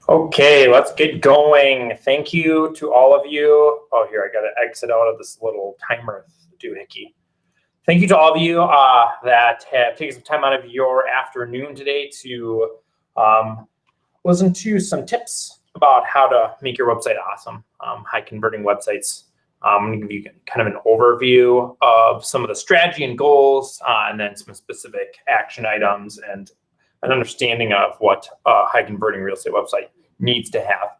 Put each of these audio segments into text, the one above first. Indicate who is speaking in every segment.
Speaker 1: Okay, let's get going. Thank you to all of you. Oh, here, I got to exit out of this little timer doohickey. Thank you to all of you that have taken some time out of your afternoon today to listen to some tips about how to make your website awesome, high converting websites. I'm going to give you kind of an overview of some of the strategy and goals, and then some specific action items and an understanding of what a high converting real estate website needs to have.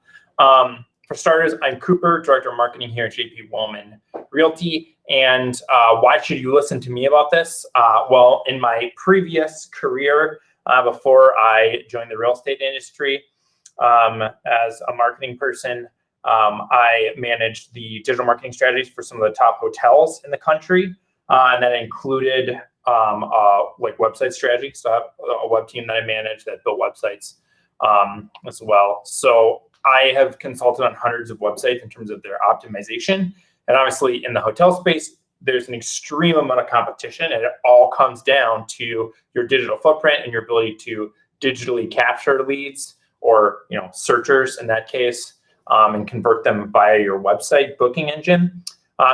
Speaker 1: For starters, I'm Cooper, Director of Marketing here at JP Woolman Realty. And why should you listen to me about this? Well, in my previous career, before I joined the real estate industry, as a marketing person, I managed the digital marketing strategies for some of the top hotels in the country. And that included like website strategy. So I have a web team that I manage that built websites as well. So I have consulted on hundreds of websites in terms of their optimization. And obviously in the hotel space, there's an extreme amount of competition, and it all comes down to your digital footprint and your ability to digitally capture leads, or searchers in that case, and convert them via your website booking engine.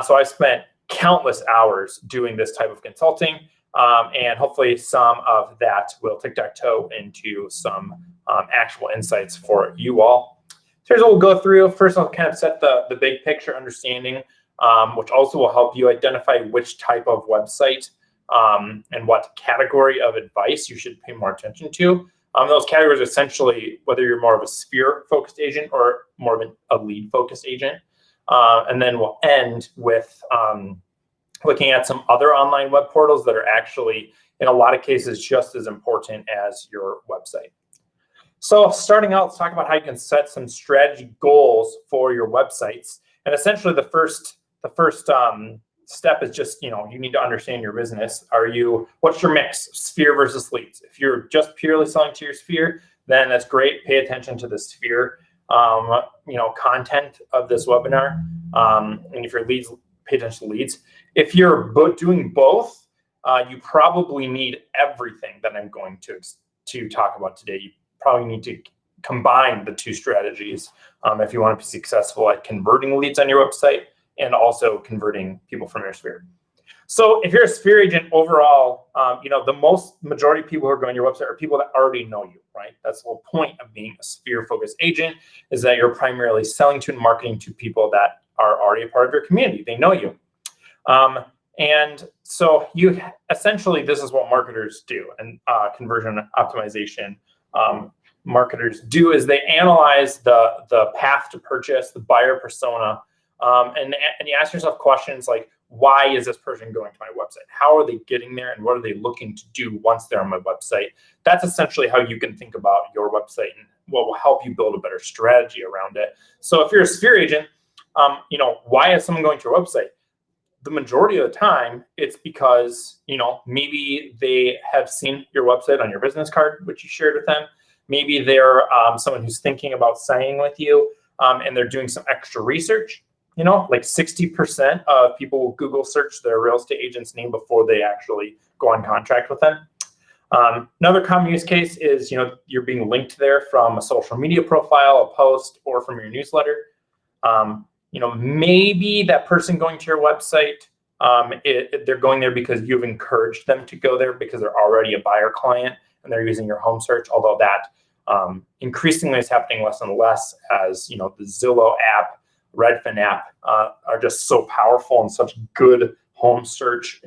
Speaker 1: So I spent countless hours doing this type of consulting, and hopefully some of that will tic-tac-toe into some actual insights for you all. So here's what we'll go through. First, I'll kind of set the big picture understanding, which also will help you identify which type of website and what category of advice you should pay more attention to. Those categories are essentially whether you're more of a sphere-focused agent or more of a lead-focused agent. And then we'll end with looking at some other online web portals that are actually, in a lot of cases, just as important as your website. So starting out, let's talk about how you can set some strategy goals for your websites. And essentially the first step is just, you need to understand your business. What's your mix, sphere versus leads? If you're just purely selling to your sphere, then that's great. Pay attention to the sphere, content of this webinar. And if your leads, pay attention to leads. If you're doing both, you probably need everything that I'm going to talk about today. You probably need to combine the two strategies if you want to be successful at converting leads on your website and also converting people from your sphere. So if you're a sphere agent overall, the majority of people who are going to your website are people that already know you, right? That's the whole point of being a sphere-focused agent, is that you're primarily selling to and marketing to people that are already a part of your community. They know you. And so essentially, this is what marketers do, and conversion optimization marketers do, is they analyze the path to purchase, the buyer persona, and you ask yourself questions like, why is this person going to my website? How are they getting there, and what are they looking to do once they're on my website? That's essentially how you can think about your website and what will help you build a better strategy around it. So if you're a sphere agent, why is someone going to your website? The majority of the time, it's because, maybe they have seen your website on your business card, which you shared with them. Maybe they're someone who's thinking about signing with you, and they're doing some extra research. Like 60% of people will Google search their real estate agent's name before they actually go on contract with them. Another common use case is, you're being linked there from a social media profile, a post, or from your newsletter. Maybe that person going to your website, they're going there because you've encouraged them to go there because they're already a buyer client and they're using your home search, although that increasingly is happening less and less as, the Zillow app, Redfin app are just so powerful and such good home search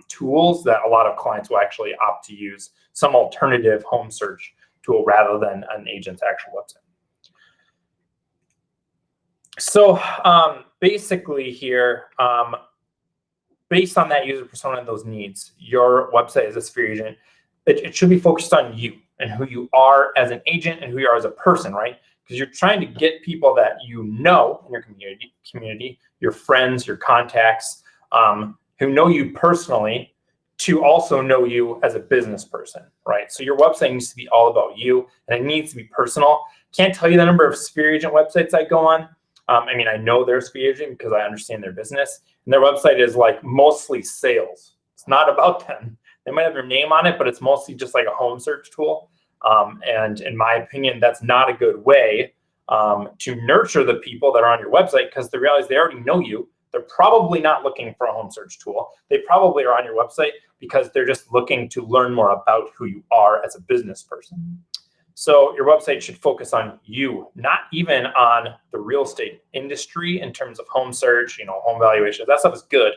Speaker 1: tools that a lot of clients will actually opt to use some alternative home search tool rather than an agent's actual website. So basically here, based on that user persona and those needs, your website as a sphere agent, it should be focused on you and who you are as an agent and who you are as a person, right? because you're trying to get people that you know in your community, your friends, your contacts, who know you personally, to also know you as a business person, right? So your website needs to be all about you, and it needs to be personal. Can't tell you the number of Sphere Agent websites I go on. I mean, I know they're Sphere Agent because I understand their business, and their website is like mostly sales. It's not about them. They might have their name on it, but it's mostly just like a home search tool. And in my opinion, that's not a good way to nurture the people that are on your website, because the reality is they already know you. They're probably not looking for a home search tool. They probably are on your website because they're just looking to learn more about who you are as a business person. So your website should focus on you, not even on the real estate industry in terms of home search, home valuation. That stuff is good,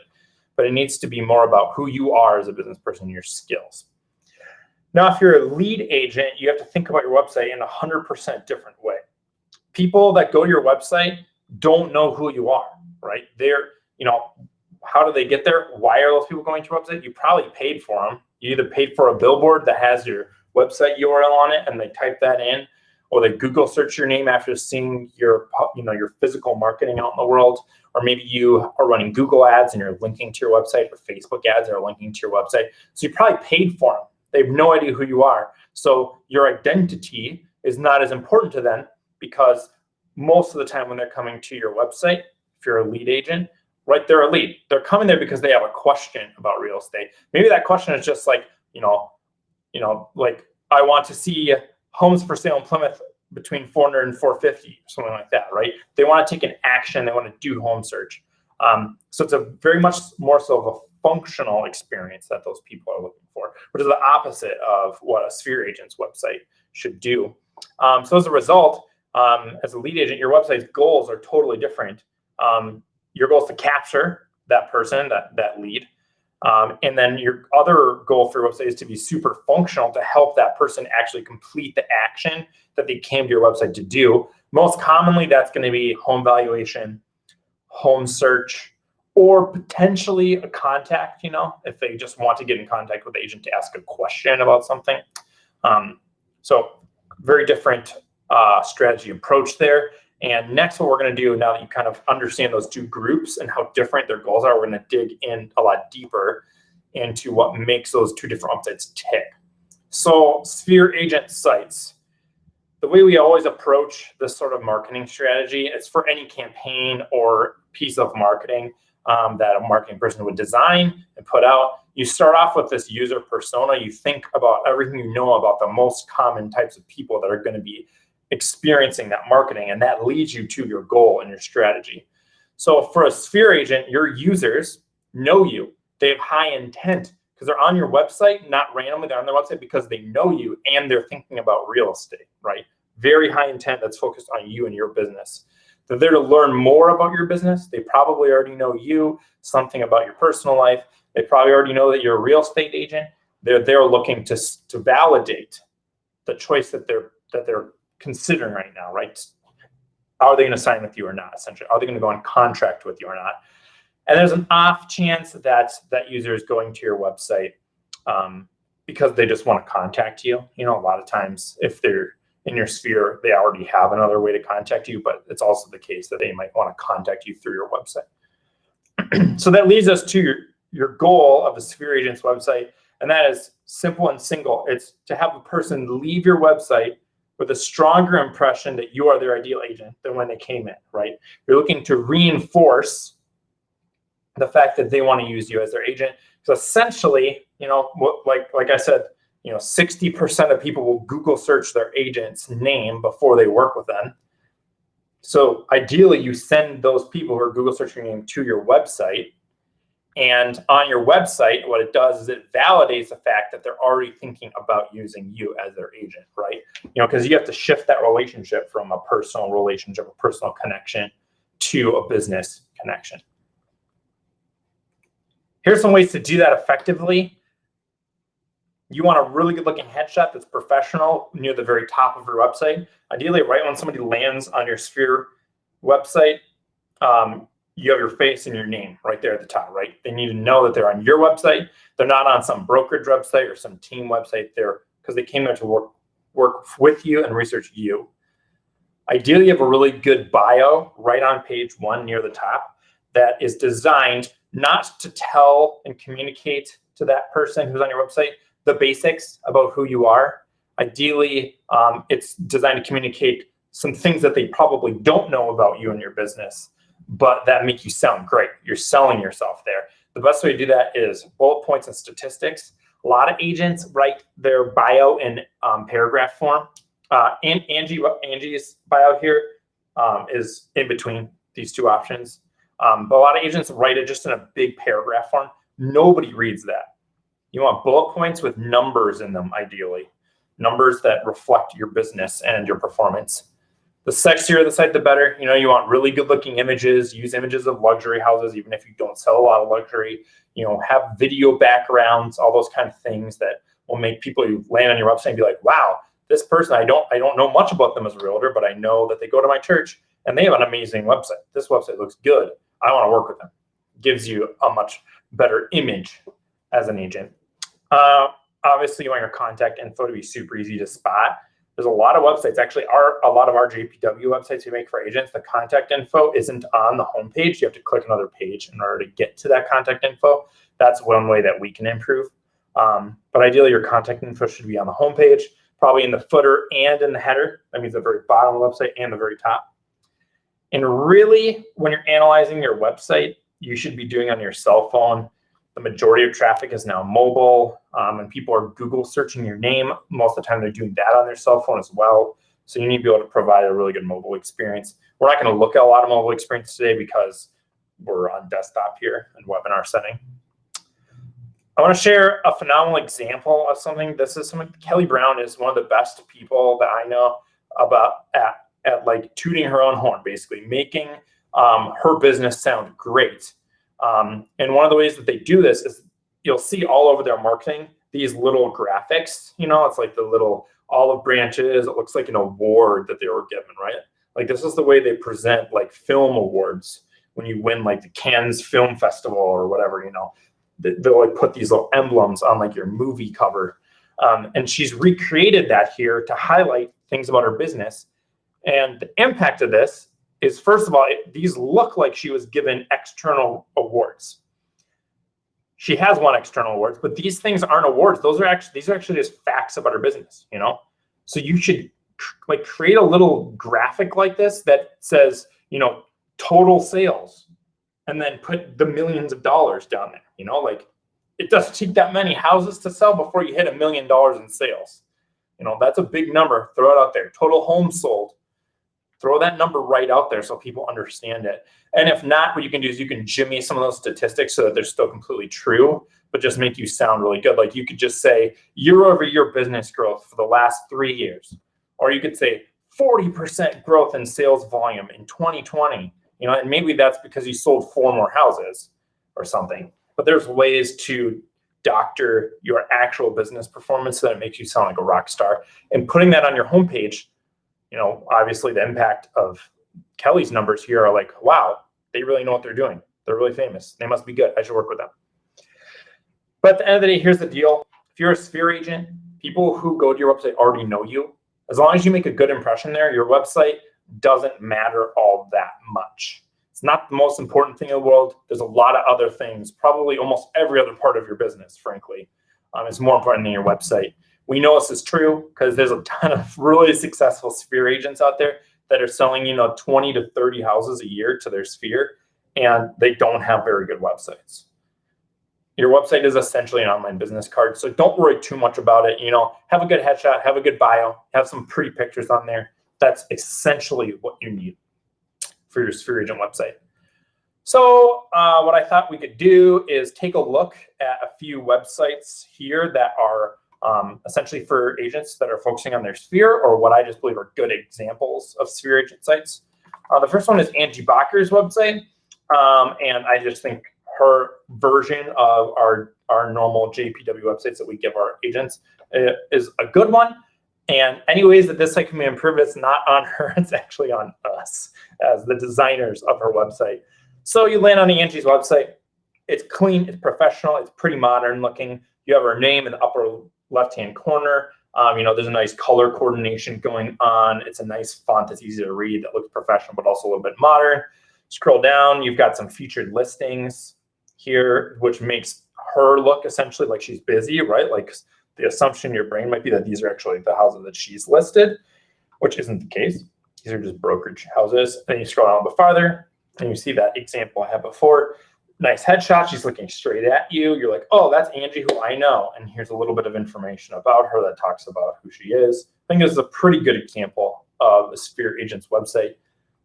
Speaker 1: but it needs to be more about who you are as a business person and your skills. Now, if you're a lead agent, you have to think about your website in a 100% different way. People that go to your website don't know who you are, right? How do they get there? Why are those people going to your website? You probably paid for them. You either paid for a billboard that has your website URL on it and they type that in, or they Google search your name after seeing your physical marketing out in the world, or maybe you are running Google ads and you're linking to your website, or Facebook ads are linking to your website. So you probably paid for them. They have no idea who you are. So your identity is not as important to them, because most of the time when they're coming to your website, if you're a lead agent, right, they're a lead. They're coming there because they have a question about real estate. Maybe that question is just like, like, I want to see homes for sale in Plymouth between 400 and 450, something like that, right? They want to take an action. They want to do home search. So it's a very much more so of a functional experience that those people are looking for, which is the opposite of what a Sphere Agent's website should do. So as a result, as a lead agent, your website's goals are totally different. Your goal is to capture that person, that lead. And then your other goal for your website is to be super functional, to help that person actually complete the action that they came to your website to do. Most commonly, that's going to be home valuation, home search, or potentially a contact, if they just want to get in contact with the agent to ask a question about something. So very different strategy approach there. And next, what we're going to do, now that you kind of understand those two groups and how different their goals are, we're going to dig in a lot deeper into what makes those two different websites tick. So Sphere Agent sites, the way we always approach this sort of marketing strategy, it's for any campaign or piece of marketing that a marketing person would design and put out. You start off with this user persona. You think about everything you know about the most common types of people that are going to be experiencing that marketing, and that leads you to your goal and your strategy. So for a Sphere Agent, your users know you. They have high intent because they're on your website, not randomly. They're on their website because they know you and they're thinking about real estate, right? Very high intent that's focused on you and your business. They're there to learn more about your business. They probably already know you, something about your personal life. They probably already know that you're a real estate agent. They're there looking to validate the choice that they're considering right now, right? Are they going to sign with you or not, essentially? Are they going to go on contract with you or not? And there's an off chance that that user is going to your website because they just want to contact you. A lot of times if they're in your sphere, they already have another way to contact you, but it's also the case that they might want to contact you through your website. So that leads us to your goal of the Sphere Agent's website, and that is simple and single. It's to have a person leave your website with a stronger impression that you are their ideal agent than when they came in, right? You're looking to reinforce the fact that they want to use you as their agent. So essentially, like I said, 60% of people will Google search their agent's name before they work with them. So ideally, you send those people who are Google searching your name to your website. And on your website, what it does is it validates the fact that they're already thinking about using you as their agent, right? Because you have to shift that relationship from a personal relationship, a personal connection, to a business connection. Here's some ways to do that effectively. You want a really good looking headshot that's professional near the very top of your website. Ideally, right when somebody lands on your Sphere website, you have your face and your name right there at the top, right? They need to know that they're on your website. They're not on some brokerage website or some team website there because they came there to work with you and research you. Ideally, you have a really good bio right on page 1 near the top that is designed not to tell and communicate to that person who's on your website the basics about who you are. Ideally, it's designed to communicate some things that they probably don't know about you and your business, but that make you sound great. You're selling yourself there. The best way to do that is bullet points and statistics. A lot of agents write their bio in paragraph form. And Angie's bio here is in between these two options. But a lot of agents write it just in a big paragraph form. Nobody reads that. You want bullet points with numbers in them, ideally. Numbers that reflect your business and your performance. The sexier the site, the better. You want really good looking images. Use images of luxury houses, even if you don't sell a lot of luxury. Have video backgrounds, all those kind of things that will make people who land on your website and be like, wow, this person, I don't know much about them as a realtor, but I know that they go to my church and they have an amazing website. This website looks good. I want to work with them. Gives you a much better image as an agent. Obviously, you want your contact info to be super easy to spot. There's a lot of websites, actually, a lot of our JPW websites we make for agents, the contact info isn't on the homepage. You have to click another page in order to get to that contact info. That's one way that we can improve. But ideally, your contact info should be on the homepage, probably in the footer and in the header. That means the very bottom of the website and the very top. And really, when you're analyzing your website, you should be doing it on your cell phone. The majority of traffic is now mobile, and people are Google searching your name. Most of the time, they're doing that on their cell phone as well. So you need to be able to provide a really good mobile experience. We're not going to look at a lot of mobile experience today because we're on desktop here and webinar setting. I want to share a phenomenal example of something. This is something Kelly Brown is one of the best people that I know about at like tooting her own horn, basically making her business sound great. And one of the ways that they do this is you'll see all over their marketing these little graphics. It's like the little olive branches. It looks like an award that they were given, right? Like this is the way they present like film awards when you win like the Cannes Film Festival or whatever. They'll like put these little emblems on like your movie cover. And she's recreated that here to highlight things about her business. And the impact of this is, first of all, these look like she was given external awards. She has won external awards, but these things aren't awards. These are actually just facts about her business, So you should like create a little graphic like this that says, total sales, and then put the millions of dollars down there. Like it doesn't take that many houses to sell before you hit $1 million in sales. That's a big number. Throw it out there. Total homes sold. Throw that number right out there so people understand it. And if not, what you can do is you can jimmy some of those statistics so that they're still completely true, but just make you sound really good. Like you could just say year-over-year business growth for the last 3 years. Or you could say 40% growth in sales volume in 2020. And maybe that's because you sold 4 more houses or something. But there's ways to doctor your actual business performance so that it makes you sound like a rock star. And putting that on your homepage, obviously the impact of Kelly's numbers here are like, wow, they really know what they're doing. They're really famous. They must be good. I should work with them. But at the end of the day, here's the deal. If you're a Sphere agent, people who go to your website already know you. As long as you make a good impression there, your website doesn't matter all that much. It's not the most important thing in the world. There's a lot of other things, probably almost every other part of your business, frankly, is more important than your website. We know this is true because there's a ton of really successful Sphere agents out there that are selling, 20 to 30 houses a year to their Sphere, and they don't have very good websites. Your website is essentially an online business card, so don't worry too much about it. Have a good headshot, have a good bio, have some pretty pictures on there. That's essentially what you need for your Sphere agent website. So what I thought we could do is take a look at a few websites here that are essentially for agents that are focusing on their Sphere, or what I just believe are good examples of Sphere agent sites. The first one is Angie Bacher's website, and I just think her version of our normal JPW websites that we give our agents is a good one. And any ways that this site can be improved, it's not on her, it's actually on us as the designers of her website. So you land on Angie's website. It's clean, it's professional, it's pretty modern looking. You have her name in the upper left-hand corner. There's a nice color coordination going on. It's a nice font that's easy to read, that looks professional, but also a little bit modern. Scroll down, you've got some featured listings here, which makes her look essentially like she's busy, right? Like the assumption in your brain might be that these are actually the houses that she's listed, which isn't the case. These are just brokerage houses. Then you scroll down a little bit farther, and you see that example I had before. Nice headshot. She's looking straight at you. You're like, oh, that's Angie, who I know. And here's a little bit of information about her that talks about who she is. I think this is a pretty good example of a Sphere Agent's website.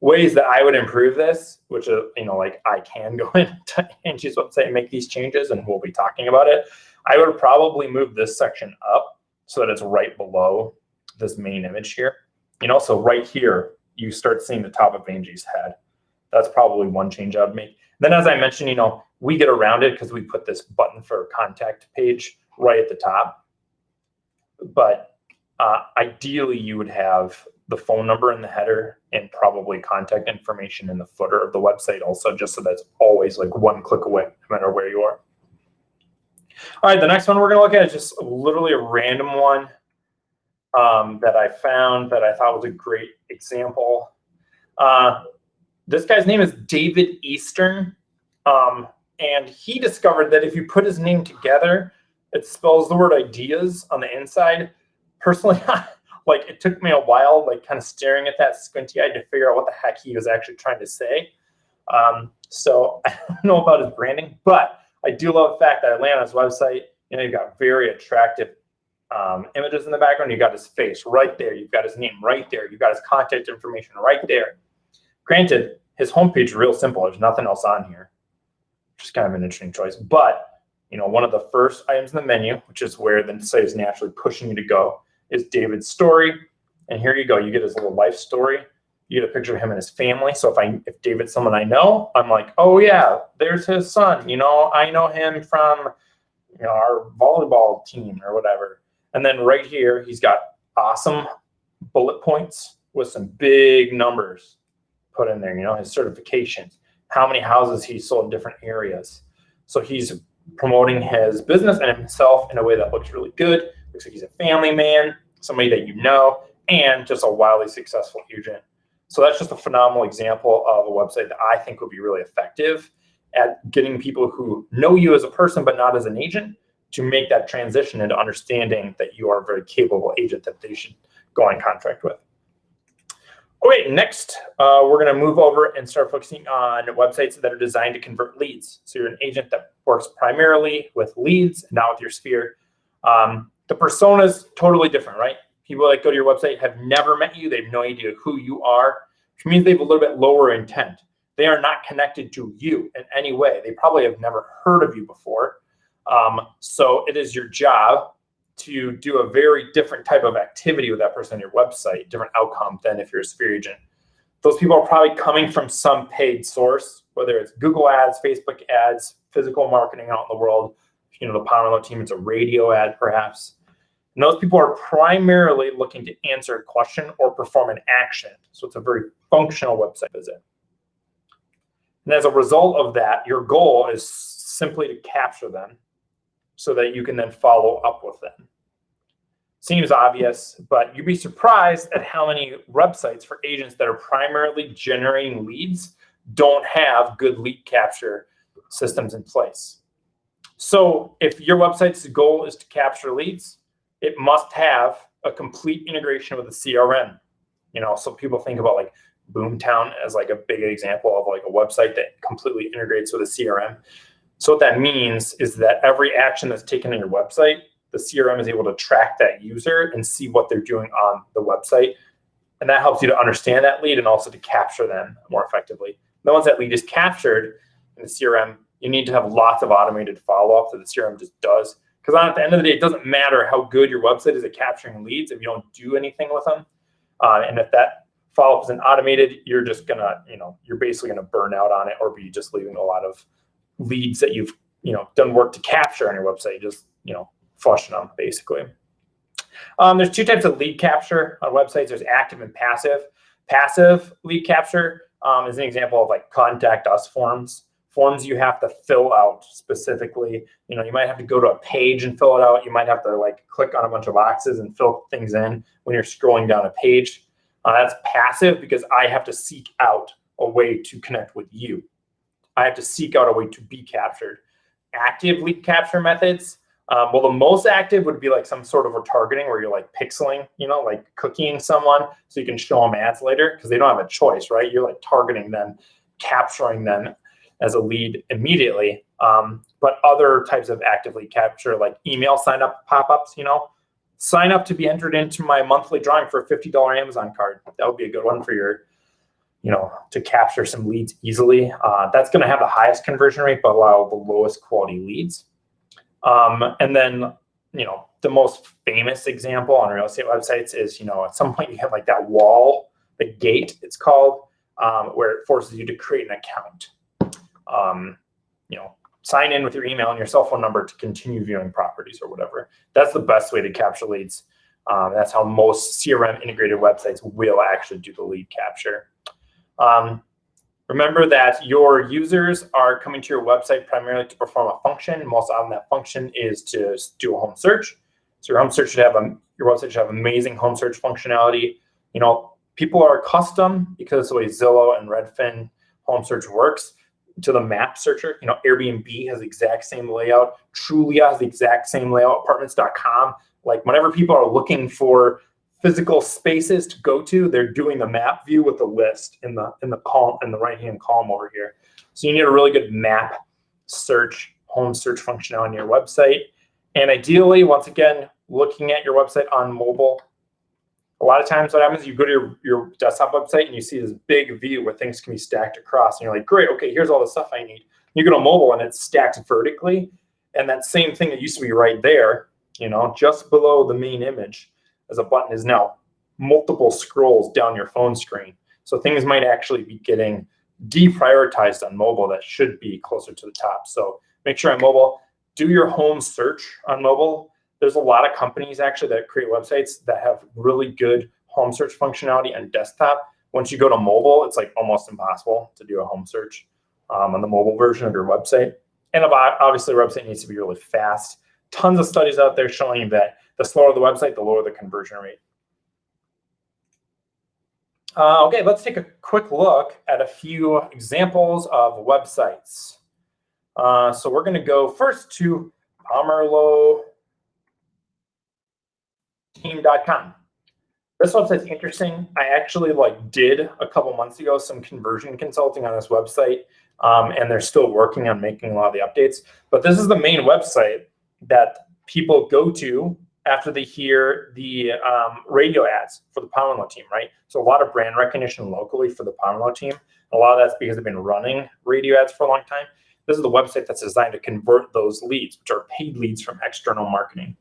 Speaker 1: Ways that I would improve this, which like I can go into Angie's website and make these changes, and we'll be talking about it. I would probably move this section up so that it's right below this main image here. So right here, you start seeing the top of Angie's head. That's probably one change I would make. Then, as I mentioned, we get around it because we put this button for contact page right at the top. But ideally, you would have the phone number in the header and probably contact information in the footer of the website also, just so that's always like one click away, no matter where you are. All right, the next one we're going to look at is just literally a random one that I found that I thought was a great example. This guy's name is David Eastern, and he discovered that if you put his name together, it spells the word ideas on the inside. Personally, like it took me a while, like kind of staring at that squinty-eyed to figure out what the heck he was actually trying to say. So I don't know about his branding, but I do love the fact that I land on his website. You've got very attractive images in the background. You've got his face right there. You've got his name right there. You've got his contact information right there. Granted, his homepage is real simple. There's nothing else on here, which is kind of an interesting choice. But one of the first items in the menu, which is where the site is naturally pushing you to go, is David's story. And here you go. You get his little life story. You get a picture of him and his family. So if David's someone I know, I'm like, oh yeah, there's his son. I know him from our volleyball team or whatever. And then right here, he's got awesome bullet points with some big numbers put in there. His certifications, how many houses he sold in different areas. So he's promoting his business and himself in a way that looks really good. Looks like he's a family man, somebody that you know, and just a wildly successful agent. So that's just a phenomenal example of a website that I think would be really effective at getting people who know you as a person but not as an agent to make that transition into understanding that you are a very capable agent that they should go on contract with. Okay, next, we're going to move over and start focusing on websites that are designed to convert leads. So you're an agent that works primarily with leads, not with your Sphere. The persona is totally different, right? People that go to your website have never met you. They have no idea who you are, which means they have a little bit lower intent. They are not connected to you in any way. They probably have never heard of you before. So it is your job to do a very different type of activity with that person on your website, different outcome than if you're a Sphere agent. Those people are probably coming from some paid source, whether it's Google ads, Facebook ads, physical marketing out in the world. The Pomerleau team, it's a radio ad perhaps. And those people are primarily looking to answer a question or perform an action. So it's a very functional website visit. And as a result of that, your goal is simply to capture them so that you can then follow up with them. Seems obvious, but you'd be surprised at how many websites for agents that are primarily generating leads don't have good lead capture systems in place. So if your website's goal is to capture leads, it must have a complete integration with the CRM. So people think about like Boomtown as like a big example of like a website that completely integrates with a CRM. So what that means is that every action that's taken on your website, the CRM is able to track that user and see what they're doing on the website. And that helps you to understand that lead and also to capture them more effectively. Then once that lead is captured in the CRM, you need to have lots of automated follow-up that the CRM just does. Because at the end of the day, it doesn't matter how good your website is at capturing leads if you don't do anything with them. And if that follow-up isn't automated, you're just gonna, you're basically gonna burn out on it or be just leaving a lot of leads that you've, done work to capture on your website, just, flushing them basically. There's two types of lead capture on websites. There's active and passive. Passive lead capture is an example of like contact us forms forms you have to fill out specifically. You know, you might have to go to a page and fill it out. You might have to like click on a bunch of boxes and fill things in when you're scrolling down a page. That's passive because I have to seek out a way to connect with you. I have to seek out a way to be captured. Active lead capture methods. Well, the most active would be like some sort of retargeting where you're like pixeling, you know, like cookieing someone so you can show them ads later because they don't have a choice, right? You're like targeting them, capturing them as a lead immediately. But other types of active lead capture, like email sign up pop-ups, you know, sign up to be entered into my monthly drawing for a $50 Amazon card. That would be a good one for your, you know, to capture some leads easily. That's going to have the highest conversion rate, but allow the lowest quality leads. And then, you know, the most famous example on real estate websites is, you know, at some point you have like that wall, the gate it's called, where it forces you to create an account. You know, sign in with your email and your cell phone number to continue viewing properties or whatever. That's the best way to capture leads. That's how most CRM integrated websites will actually do the lead capture. Remember that your users are coming to your website primarily to perform a function. Most often that function is to do a home search. So your home search should have your website should have amazing home search functionality. You know, people are accustomed because of the way Zillow and Redfin home search works to the map searcher. You know, Airbnb has the exact same layout. Trulia has the exact same layout. Apartments.com. Like whenever people are looking for physical spaces to go to, they're doing the map view with the list in the column, in the right-hand column over here. So you need a really good map search, home search functionality on your website. And ideally, once again, looking at your website on mobile. A lot of times what happens is you go to your desktop website and you see this big view where things can be stacked across. And you're like, great, okay, here's all the stuff I need. You go to mobile and it's stacked vertically. And that same thing that used to be right there, you know, just below the main image as a button is now multiple scrolls down your phone screen. So things might actually be getting deprioritized on mobile that should be closer to the top. So make sure on mobile, do your home search on mobile. There's a lot of companies actually that create websites that have really good home search functionality on desktop. Once you go to mobile, it's like almost impossible to do a home search on the mobile version of your website. And obviously, the website needs to be really fast. Tons of studies out there showing that the slower the website, the lower the conversion rate. Okay, let's take a quick look at a few examples of websites. So we're going to go first to PomerlowTeam.com. This website's interesting. I actually did a couple months ago some conversion consulting on this website, and they're still working on making a lot of the updates. But this is the main website that people go to after they hear the radio ads for the Pomerlow team, right? So a lot of brand recognition locally for the Pomerlow team. A lot of that's because they've been running radio ads for a long time. This is the website that's designed to convert those leads, which are paid leads from external marketing.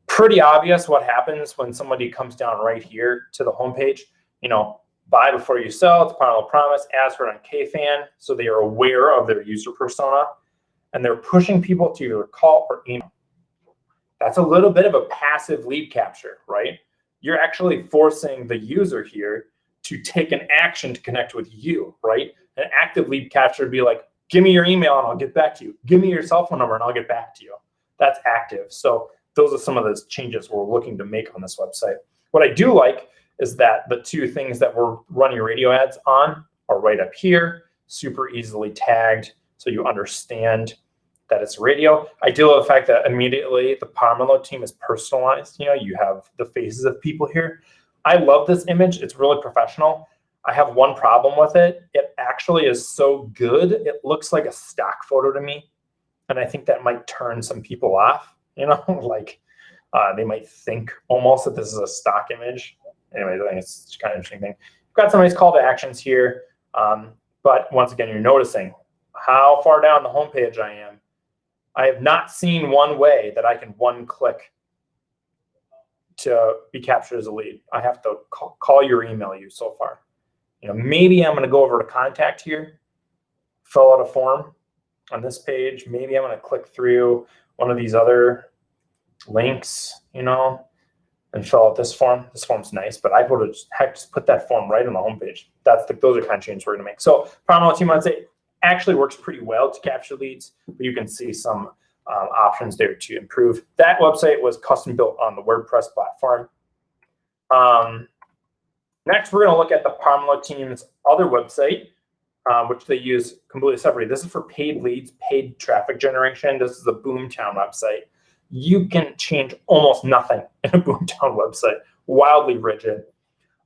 Speaker 1: Pretty obvious what happens when somebody comes down right here to the homepage. You know, buy before you sell, it's Pomerlow Promise, as heard on KFan, so they are aware of their user persona, and they're pushing people to either call or email. That's a little bit of a passive lead capture, right? You're actually forcing the user here to take an action to connect with you, right? An active lead capture would be like, give me your email and I'll get back to you. Give me your cell phone number and I'll get back to you. That's active. So those are some of those changes we're looking to make on this website. What I do like is that the two things that we're running radio ads on are right up here, super easily tagged so you understand that it's radio. I do love the fact that immediately the Pomerlow team is personalized. You know, you have the faces of people here. I love this image. It's really professional. I have one problem with it. It actually is so good. It looks like a stock photo to me. And I think that might turn some people off, you know, they might think almost that this is a stock image. Anyways, I think it's kind of interesting thing. We've got some nice call to actions here. But once again, you're noticing how far down the homepage I am. I have not seen one way that I can one click to be captured as a lead. I have to call you or email you so far. You know, maybe I'm going to go over to contact here, fill out a form on this page. Maybe I'm going to click through one of these other links, you know, and fill out this form. This form's nice, but I would have just put that form right on the homepage. Those are kind of changes we're going to make. So Pomerlow team, I'd say actually works pretty well to capture leads, but you can see some options there to improve. That website was custom built on the WordPress platform. Next, we're going to look at the Pomelo team's other website, which they use completely separately. This is for paid leads, paid traffic generation. This is the Boomtown website. You can change almost nothing in a Boomtown website, wildly rigid.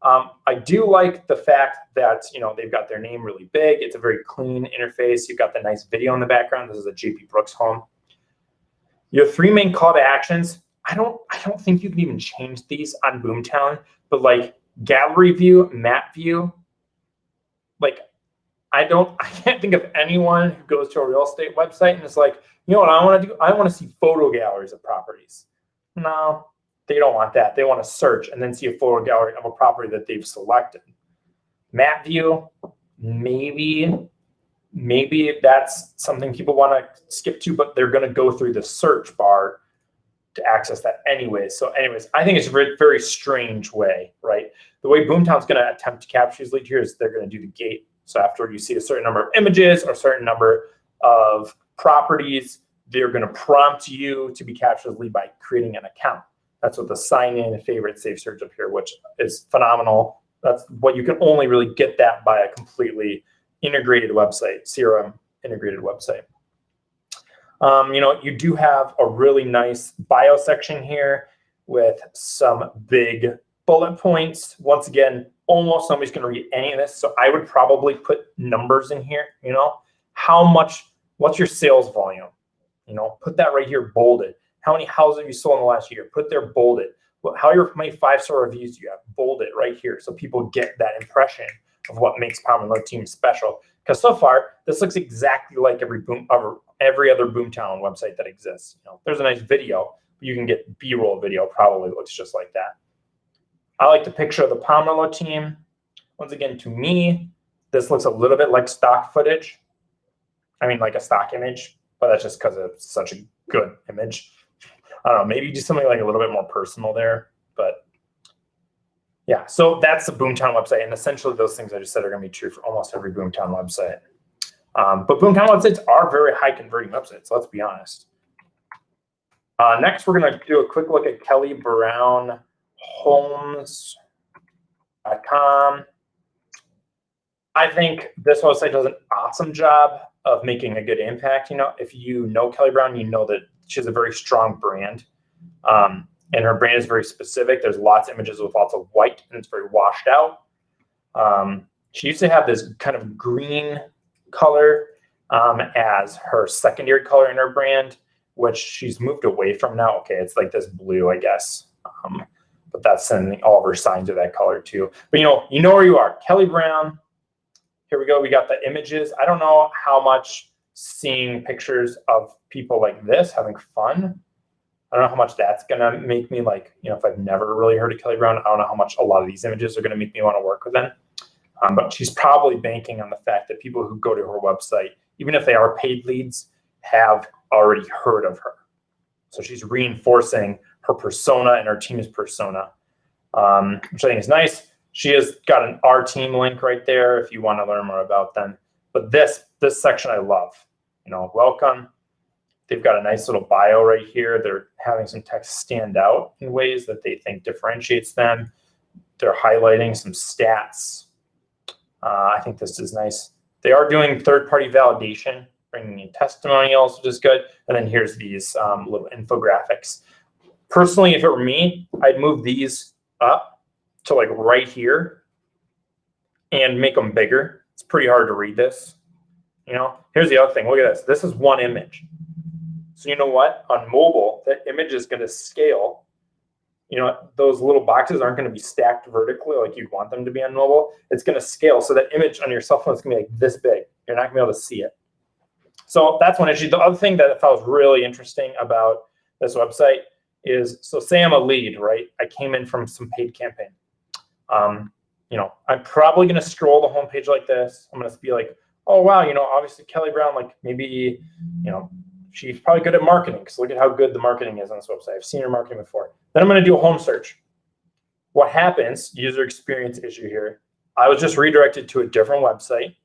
Speaker 1: I do like the fact that, you know, they've got their name really big. It's a very clean interface. You've got the nice video in the background. This is a JP Brooks home. You have 3 main call to actions. I don't think you can even change these on Boomtown, but like gallery view, map view, like I can't think of anyone who goes to a real estate website and is like, you know what I want to do? I want to see photo galleries of properties. No, they don't want that. They want to search and then see a photo gallery of a property that they've selected. Map view, maybe that's something people want to skip to, but they're going to go through the search bar to access that anyway. So anyways, I think it's a very, very strange way, right? The way Boomtown's going to attempt to capture these leads here is they're going to do the gate. So after you see a certain number of images or a certain number of properties, they're going to prompt you to be captured as lead by creating an account. That's what the sign in, favorite, save search up here, which is phenomenal. That's what you can only really get that by a completely integrated website, CRM integrated website. You know, you do have a really nice bio section here with some big bullet points. Once again, almost nobody's going to read any of this. So I would probably put numbers in here, you know, what's your sales volume? You know, put that right here, bolded. How many houses have you sold in the last year? Put there, bolded. How many 5-star reviews do you have? Bold it right here so people get that impression of what makes Pomelo team special. Because so far, this looks exactly like every other Boomtown website that exists. You know, there's a nice video, but you can get B-roll video probably looks just like that. I like the picture of the Pomelo team. Once again, to me, this looks a little bit like stock footage. I mean, like a stock image, but that's just because it's such a good image. I don't know, maybe do something like a little bit more personal there, but yeah, so that's the Boomtown website, and essentially those things I just said are going to be true for almost every Boomtown website. But Boomtown websites are very high converting websites, let's be honest. Next, we're going to do a quick look at Kelly Brown Homes.com. I think this website does an awesome job of making a good impact. You know, if you know Kelly Brown, you know that she has a very strong brand. And her brand is very specific. There's lots of images with lots of white, and it's very washed out. She used to have this kind of green color as her secondary color in her brand, which she's moved away from now. Okay, it's like this blue, I guess. But that's sending all of her signs are that color too. But you know where you are. Kelly Brown. Here we go. We got the images. I don't know how much seeing pictures of people like this having fun, I don't know how much that's going to make me like, you know, if I've never really heard of Kelly Brown, I don't know how much a lot of these images are going to make me want to work with them. But she's probably banking on the fact that people who go to her website, even if they are paid leads, have already heard of her. So she's reinforcing her persona and her team's persona, which I think is nice. She has got an Our Team link right there if you want to learn more about them. But this section I love. You know, welcome. They've got a nice little bio right here. They're having some text stand out in ways that they think differentiates them. They're highlighting some stats. I think this is nice. They are doing third-party validation, bringing in testimonials, which is good. And then here's these little infographics. Personally, if it were me, I'd move these up to like right here and make them bigger. It's pretty hard to read this. You know, here's the other thing. Look at this. This is one image. So you know what? On mobile, that image is going to scale. You know, those little boxes aren't going to be stacked vertically like you'd want them to be on mobile. It's going to scale. So that image on your cell phone is going to be like this big. You're not going to be able to see it. So that's one issue. The other thing that I thought was really interesting about this website is, so say I'm a lead, right? I came in from some paid campaign. You know, I'm probably going to scroll the homepage like this. I'm going to be like, oh, wow, you know, obviously Kelly Brown, like maybe, you know, she's probably good at marketing because look at how good the marketing is on this website. I've seen her marketing before. Then I'm going to do a home search. What happens, user experience issue here, I was just redirected to a different website.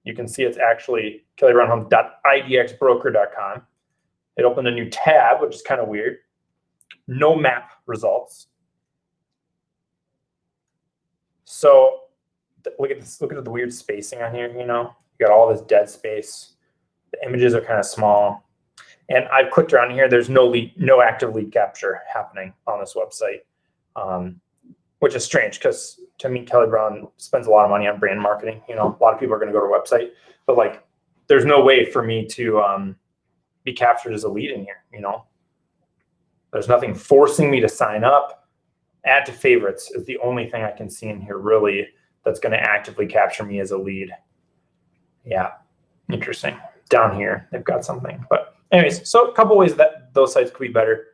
Speaker 1: You can see it's actually kellybrownhomes.idxbroker.com. It opened a new tab, which is kind of weird. No map results. So look at this. Look at the weird spacing on here. You know, you got all this dead space. The images are kind of small. And I've clicked around here. There's no active lead capture happening on this website, which is strange because to me, Kelly Brown spends a lot of money on brand marketing. You know, a lot of people are going to go to her website, but like, there's no way for me to be captured as a lead in here. You know, there's nothing forcing me to sign up. Add to favorites is the only thing I can see in here really that's going to actively capture me as a lead. Yeah, interesting. Down here, they've got something, but anyways, so a couple ways that those sites could be better.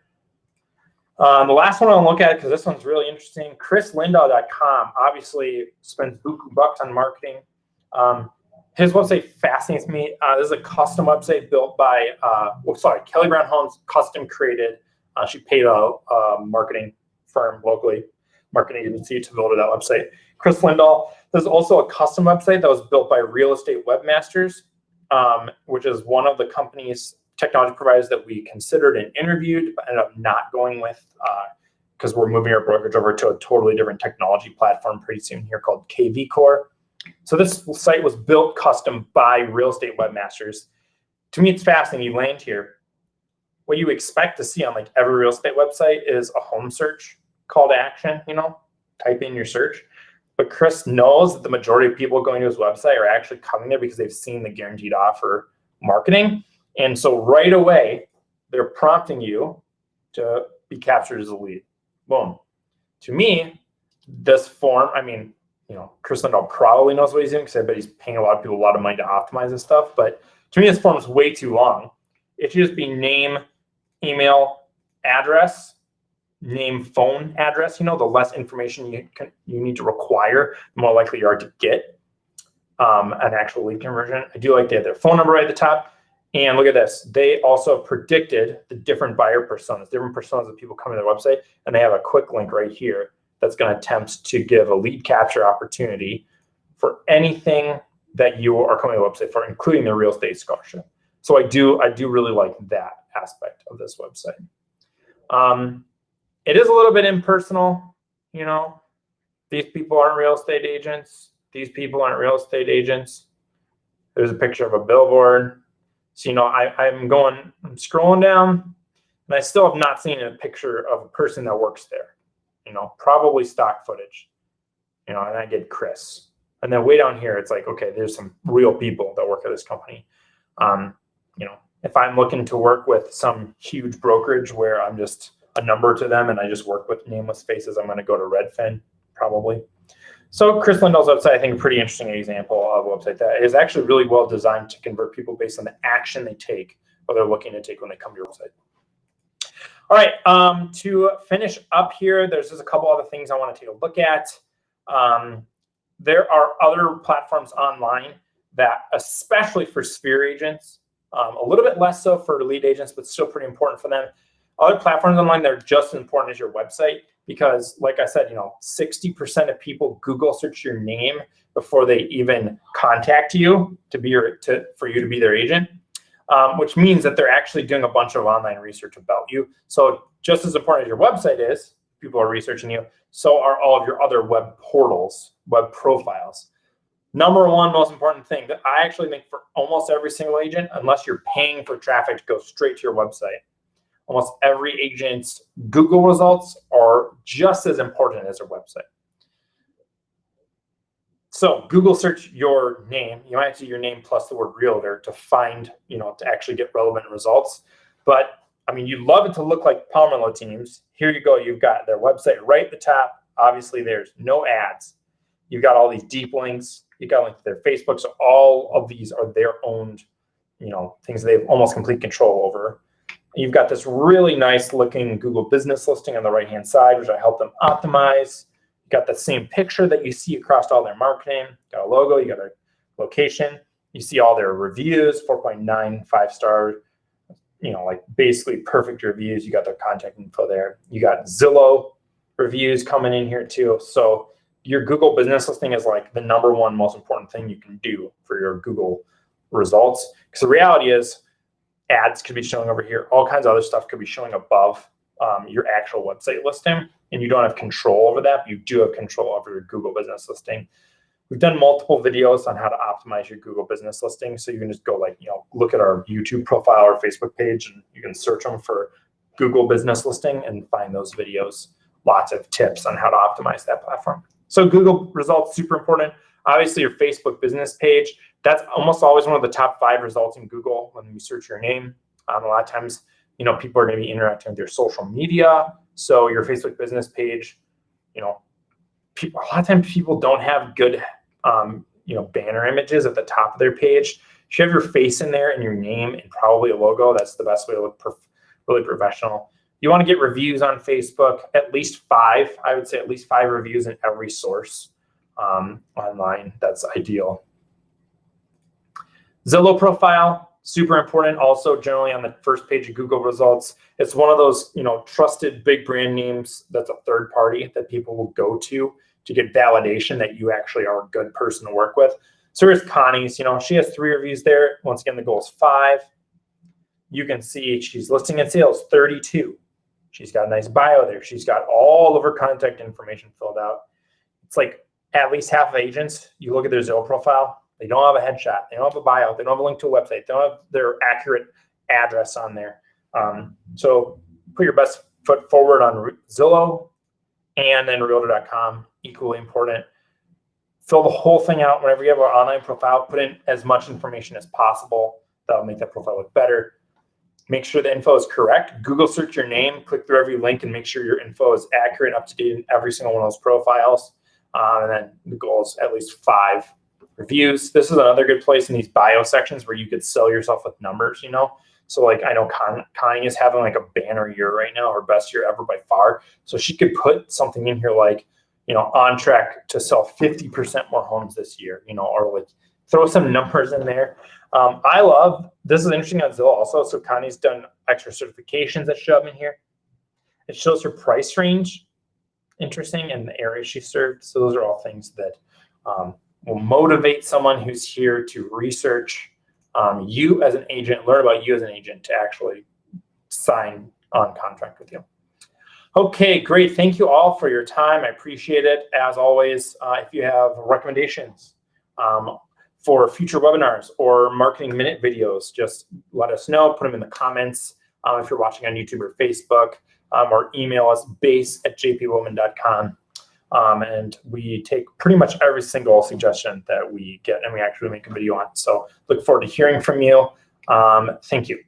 Speaker 1: The last one I'll look at, because this one's really interesting, chrislindahl.com obviously spends buku bucks on marketing. His website fascinates me. This is a custom website built by, Kelly Brown Homes, custom created. She paid a marketing firm locally, marketing agency, to build that website. Chris Lindahl. There's also a custom website that was built by Real Estate Webmasters, which is one of the companies, technology providers that we considered and interviewed, but ended up not going with because we're moving our brokerage over to a totally different technology platform pretty soon here called KV Core. So this site was built custom by Real Estate Webmasters. To me, it's fascinating. You land here. What you expect to see on like every real estate website is a home search call to action, you know, type in your search. But Chris knows that the majority of people going to his website are actually coming there because they've seen the guaranteed offer marketing. And so right away, they're prompting you to be captured as a lead. Boom. To me, this form, I mean, you know, Chris Lindahl probably knows what he's doing because I bet he's paying a lot of people a lot of money to optimize this stuff. But to me, this form is way too long. It should just be name, email, address, name, phone address. You know, the less information you need to require, the more likely you are to get an actual lead conversion. I do like they have their phone number right at the top. And look at this. They also predicted the different buyer personas, different personas of people coming to their website. And they have a quick link right here that's going to attempt to give a lead capture opportunity for anything that you are coming to the website for, including their real estate scholarship. So I do really like that aspect of this website. It is a little bit impersonal, you know. These people aren't real estate agents. These people aren't real estate agents. There's a picture of a billboard. So, you know, I'm scrolling down, and I still have not seen a picture of a person that works there. You know, probably stock footage. You know, and I get Chris. And then way down here, it's like, okay, there's some real people that work at this company. You know, if I'm looking to work with some huge brokerage where I'm just a number to them and I just work with nameless faces, I'm going to go to Redfin, probably. So Chris Lindahl's website, I think, a pretty interesting example of a website that is actually really well designed to convert people based on the action they take or they're looking to take when they come to your website. All right, to finish up here, there's just a couple other things I want to take a look at. There are other platforms online that, especially for Sphere agents, a little bit less so for lead agents, but still pretty important for them. Other platforms online that are just as important as your website because, like I said, you know, 60% of people Google search your name before they even contact you for you to be their agent, which means that they're actually doing a bunch of online research about you. So just as important as your website is, people are researching you, so are all of your other web portals, web profiles. Number one most important thing that I actually think for almost every single agent, unless you're paying for traffic to go straight to your website, almost every agent's Google results are just as important as their website. So Google search your name. You might see your name plus the word realtor to find, you know, to actually get relevant results. But I mean, you'd love it to look like Palmer Teams. Here you go. You've got their website right at the top. Obviously, there's no ads. You've got all these deep links. You got links to their Facebook. So all of these are their own, you know, things they have almost complete control over. You've got this really nice looking Google business listing on the right-hand side, which I help them optimize. You got the same picture that you see across all their marketing. You got a logo, you got a location. You see all their reviews, 4.9, 5-star, you know, like basically perfect reviews. You got their contact info there. You got Zillow reviews coming in here too. So your Google business listing is like the #1 most important thing you can do for your Google results. Because the reality is ads could be showing over here. All kinds of other stuff could be showing above your actual website listing, and you don't have control over that. But you do have control over your Google business listing. We've done multiple videos on how to optimize your Google business listing. So you can just go look at our YouTube profile or Facebook page, and you can search them for Google business listing and find those videos. Lots of tips on how to optimize that platform. So Google results, super important. Obviously your Facebook business page, that's almost always one of the top 5 results in Google when you search your name. A lot of times, people are going to be interacting with your social media. So your Facebook business page, a lot of times people don't have good, banner images at the top of their page. If you have your face in there and your name and probably a logo, that's the best way to look really professional. You want to get reviews on Facebook, at least 5. I would say at least 5 reviews in every source online. That's ideal. Zillow profile, super important. Also, generally on the first page of Google results, it's one of those trusted big brand names that's a third party that people will go to get validation that you actually are a good person to work with. So here's Connie's. She has 3 reviews there. Once again, the goal is 5. You can see she's listing and sales 32. She's got a nice bio there. She's got all of her contact information filled out. It's like at least half of agents, you look at their Zillow profile, they don't have a headshot. They don't have a bio. They don't have a link to a website. They don't have their accurate address on there. So put your best foot forward on Zillow, and then Realtor.com, equally important. Fill the whole thing out. Whenever you have an online profile, put in as much information as possible. That'll make that profile look better. Make sure the info is correct. Google search your name, click through every link, and make sure your info is accurate and up to date in every single one of those profiles. And then the goal is at least 5 reviews. This is another good place in these bio sections where you could sell yourself with numbers, So like I know Connie is having like a banner year right now, her best year ever by far. So she could put something in here like, on track to sell 50% more homes this year, or like throw some numbers in there. I love, this is interesting on Zillow also. So Connie's done extra certifications that show up in here. It shows her price range, interesting, and the area she served. So those are all things that will motivate someone who's here to research you as an agent, learn about you as an agent to actually sign on contract with you. Okay, great. Thank you all for your time. I appreciate it. As always, if you have recommendations for future webinars or marketing minute videos, just let us know. Put them in the comments if you're watching on YouTube or Facebook, or email us base@jpwoolman.com. And we take pretty much every single suggestion that we get, and we actually make a video on. So look forward to hearing from you. Thank you.